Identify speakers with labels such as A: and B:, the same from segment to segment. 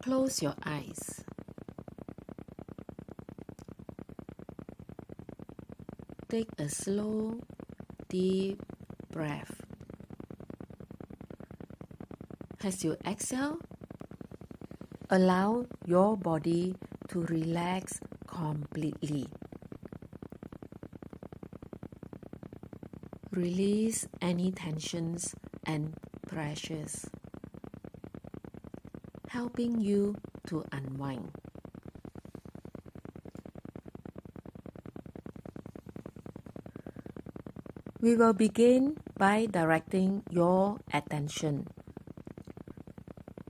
A: Close your eyes. Take a slow, deep breath. As you exhale, allow your body to relax completely. Release any tensions and pressures, helping you to unwind. We will begin by directing your attention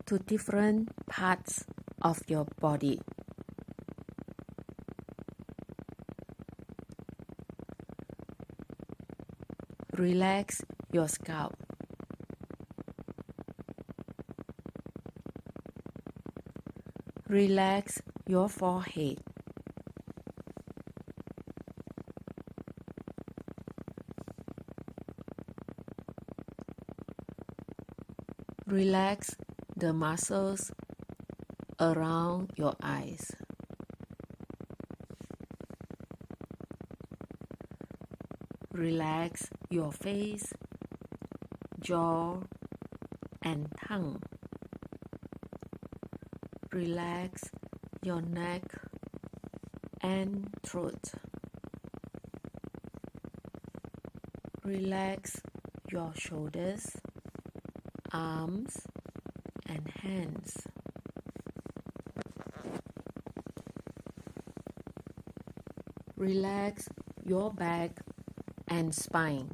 A: to different parts of your body. Relax your scalp. Relax your forehead. Relax the muscles around your eyes. Relax your face, jaw, and tongue. Relax your neck and throat. Relax your shoulders, arms, and hands. Relax your back and spine.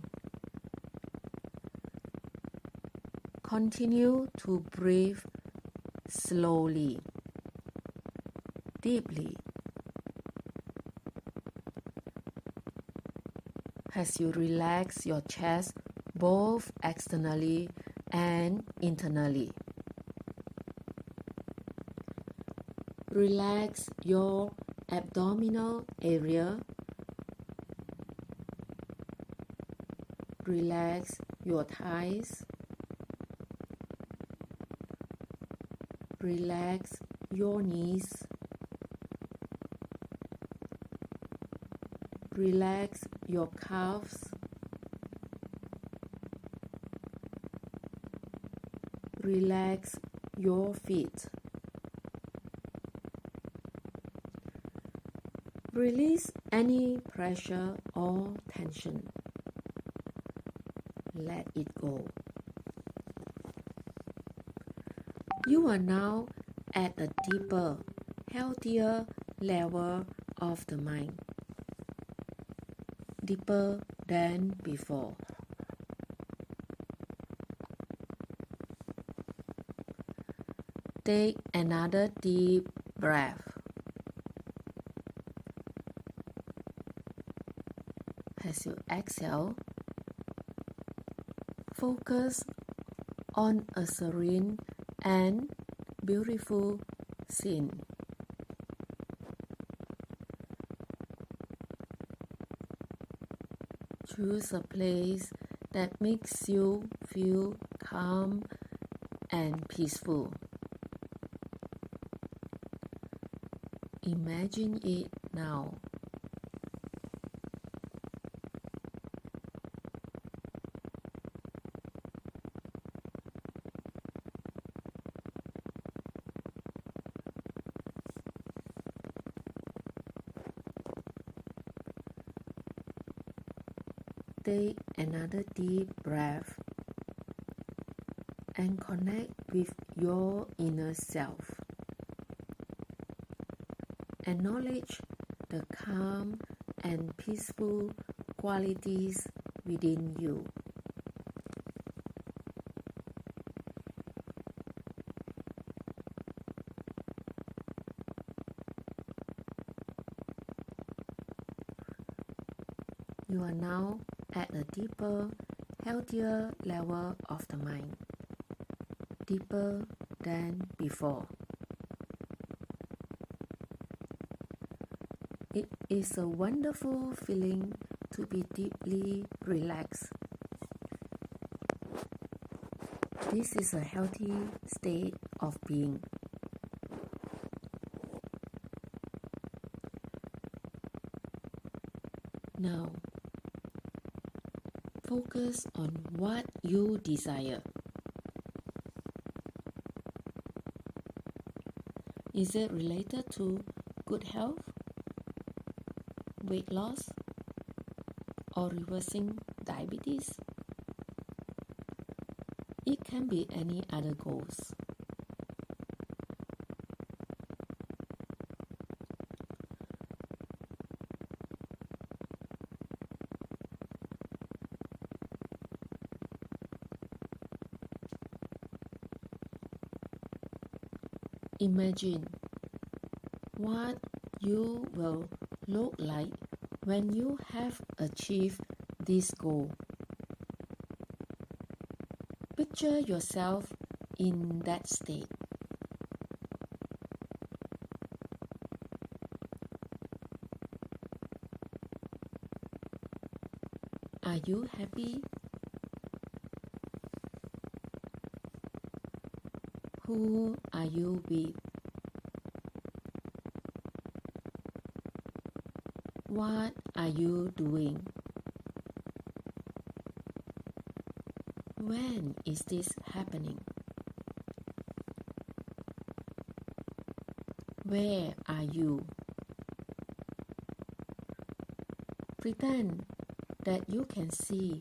A: Continue to breathe slowly, deeply. As you relax your chest both externally and internally. Relax your abdominal area. Relax your thighs. Relax your knees. Relax your calves. Relax your feet. Release any pressure or tension. Let it go. You are now at a deeper, healthier level of the mind, deeper than before. Take another deep breath. As you exhale, focus on a serene and beautiful scene. Choose a place that makes you feel calm and peaceful. Imagine it now. Take another deep breath and connect with your inner self. Acknowledge the calm and peaceful qualities within you. You are now at a deeper, healthier level of the mind, deeper than before. It is a wonderful feeling to be deeply relaxed. This is a healthy state of being. Now, focus on what you desire. Is it related to good health, weight loss, or reversing diabetes? It can be any other goals. Imagine what you will look like when you have achieved this goal. Picture yourself in that state. Are you happy? Who are you with? What are you doing? When is this happening? Where are you? Pretend that you can see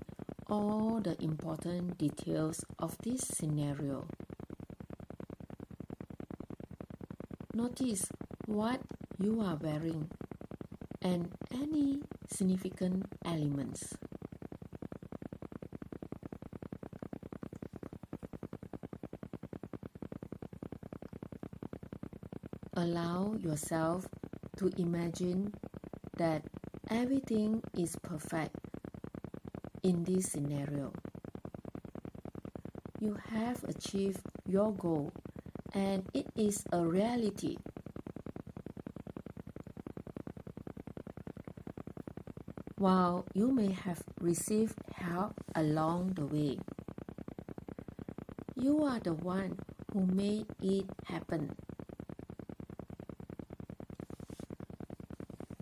A: all the important details of this scenario. Notice what you are wearing and any significant elements. Allow yourself to imagine that everything is perfect in this scenario. You have achieved your goal and it is a reality. While you may have received help along the way, you are the one who made it happen.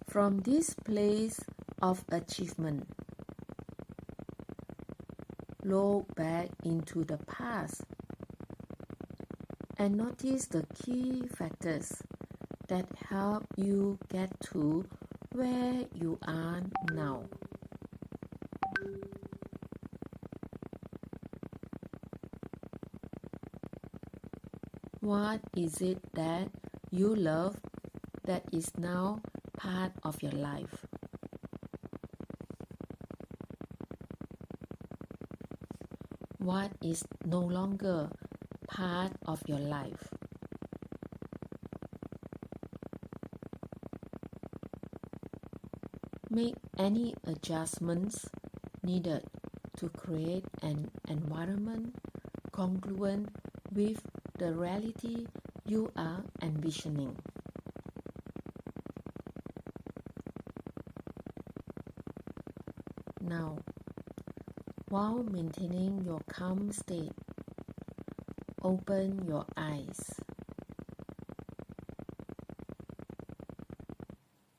A: From this place of achievement, look back into the past and notice the key factors that help you get to where you are now. What is it that you love that is now part of your life? What is no longer part of your life? Make any adjustments needed to create an environment congruent with the reality you are envisioning. Now, while maintaining your calm state, open your eyes.